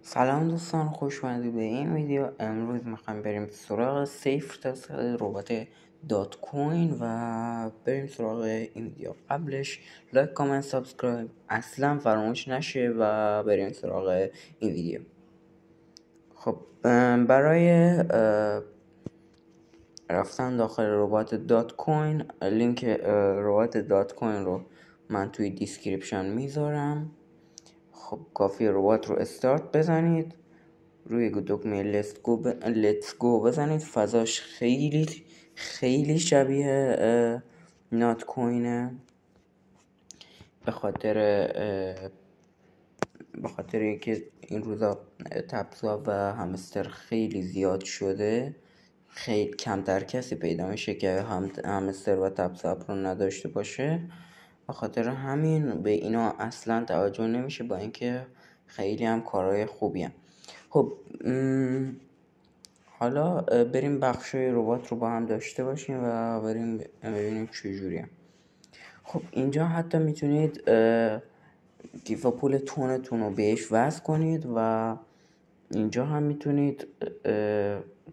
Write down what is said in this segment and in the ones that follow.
سلام دوستان، خوش اومدید به این ویدیو. امروز میخوایم بریم سراغ سیف تست ربات دات کوین و بریم سراغ این ویدیو. قبلش لایک، کامنت، سابسکرایب اصلا فراموش نشه و بریم سراغ این ویدیو. خب برای رفتن داخل ربات دات کوین، لینک ربات دات کوین رو من توی دیسکریپشن میذارم. خب کافی ربات رو استارت بزنید، روی دکمه let's go بزنید. فضاش خیلی شبیه نات کوینه، به خاطر اینکه این روزا تپسا و همستر خیلی زیاد شده، خیلی کمتر کسی پیدا میشه که همستر و تپساپ رو نداشته باشه. به خاطر همین به اینا اصلا توجه نمیشه، با اینکه خیلی هم کارهای خوبی هم. خب حالا بریم بخشای ربات رو با هم داشته باشیم و بریم ببینیم چجوریه. خب اینجا حتی میتونید کیف پول تونتون رو بهش وصل کنید و اینجا هم میتونید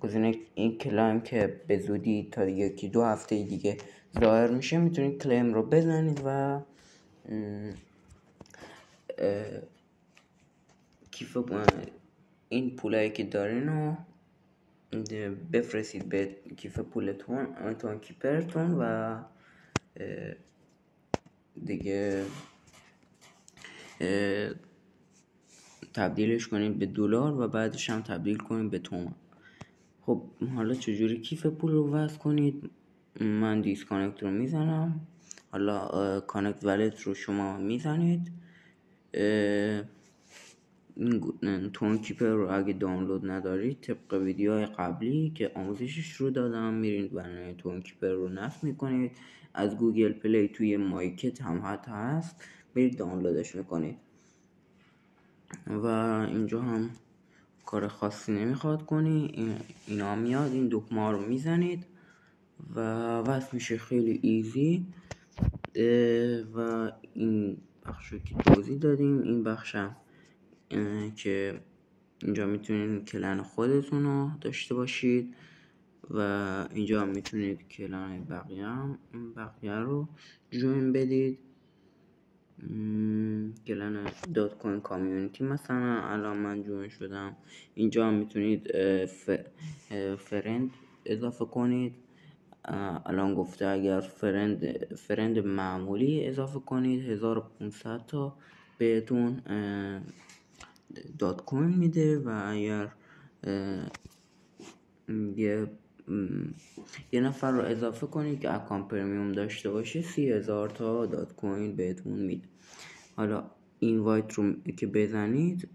گزینه این کلیم که به زودی تا یکی دو هفته دیگه ظاهر میشه، میتونید کلیم رو بزنید و کیف این پولایی که دارین رو بفرستید به کیف پولتون کیپرتون و دیگه تبدیلش کنید به دلار و بعدش هم تبدیل کنید به تومان. خب حالا چجوری کیف پول رو وصل کنید؟ من دیسکانکت رو میزنم. حالا کانکت والت رو شما میزنید. تون کیپر رو اگه دانلود ندارید، طبق ویدیوهای قبلی که آموزشش رو دادم، میرید برنامه تون کیپر رو نصب میکنید. از گوگل پلی توی مایکت هم حتی هست، برید دانلودش میکنید و اینجا هم کار خاصی نمیخواد کنی. اینا میاد، این دکمه رو میزنید و وصل میشه. خیلی ایزی. و این بخش رو که توضیح دادیم، این بخشم که اینجا میتونید کلن خودتون رو داشته باشید و اینجا هم میتونید کلن بقیه رو جوین بدید. کلن دات کوین کامیونیتی مثلا الان من جوین شدم. اینجا هم میتونید فرند اضافه کنید. الان گفته اگر فرند معمولی اضافه کنید 1500 تا بهتون دات کوین میده و اگر یه نفر رو اضافه کنید که اکانت پرمیوم داشته باشه 30,000 تا دات کوین بهتون میده. حالا این وایت رو که بزنید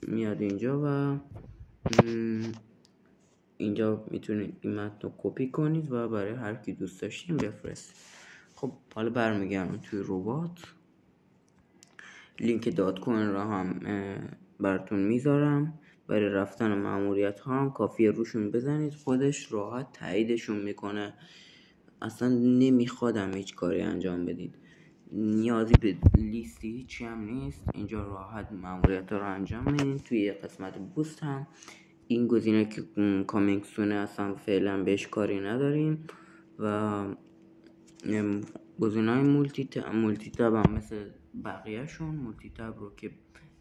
میاد اینجا و اینجا میتونید این متن رو کپی کنید و برای هر کی دوست داشتین بفرستید. خب حالا برمیگردم توی ربات. لینک دات کوین رو هم براتون میذارم. برای رفتن ماموریت ها هم کافیه روشون بزنید، خودش راحت تاییدشون میکنه. اصلا نمیخوادم هیچ کاری انجام بدید، نیازی به لیستی هیچی هم نیست. اینجا راحت ماموریت ها رو انجام میدید. توی قسمت بوست هم این گزینه که کامینگ سونه اصلا فعلا بهش کاری نداریم و گزینه‌های مولتی تاب هم مثل بقیهشون. مولتی تاب رو که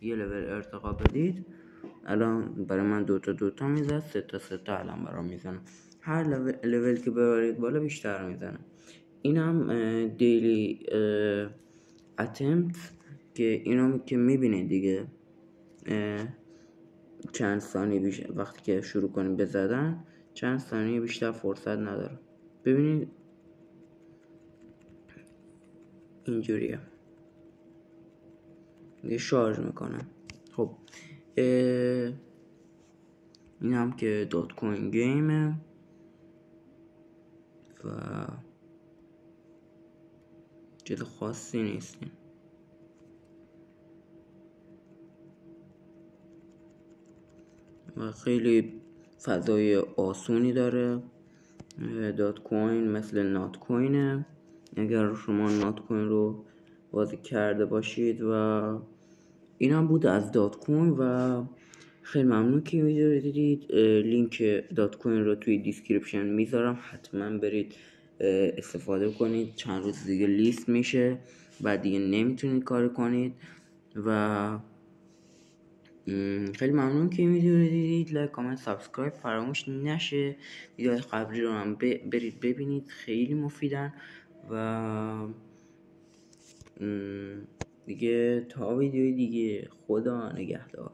یه لول ارتقا بدید، الان برای من دوتا میزد، سه تا الان برام میزنم. هر لول که ببرید بالا بیشتر میزنم. این هم دیلی اتمپت که اینو که میبینید دیگه چند ثانیه بیشتر وقتی که شروع کنیم به زدن، چند ثانیه بیشتر فرصت نداره. ببینید اینجوریه، یه شارژ میکنم. خب این هم که دات کوین گیمه و چیز خاصی نیستیم و خیلی فضای آسونی داره. دات کوین مثل نات کوینه. اگر شما نات کوین رو بازی کرده باشید و این هم بود از دات کوین. و خیلی ممنون که ویدیو رو دیدید. لینک دات کوین رو توی دیسکریپشن میذارم، حتما برید استفاده کنید. چند روز دیگه لیست میشه، بعد دیگه نمیتونید کار کنید. و خیلی ممنون که این ویدیو رو دیدید. لایک، کامنت، سابسکرایب فراموش نشه. ویدیوهای قبلی رو هم برید ببینید، خیلی مفیدن. و دیگه تا ویدیوی دیگه، خدا نگهدار.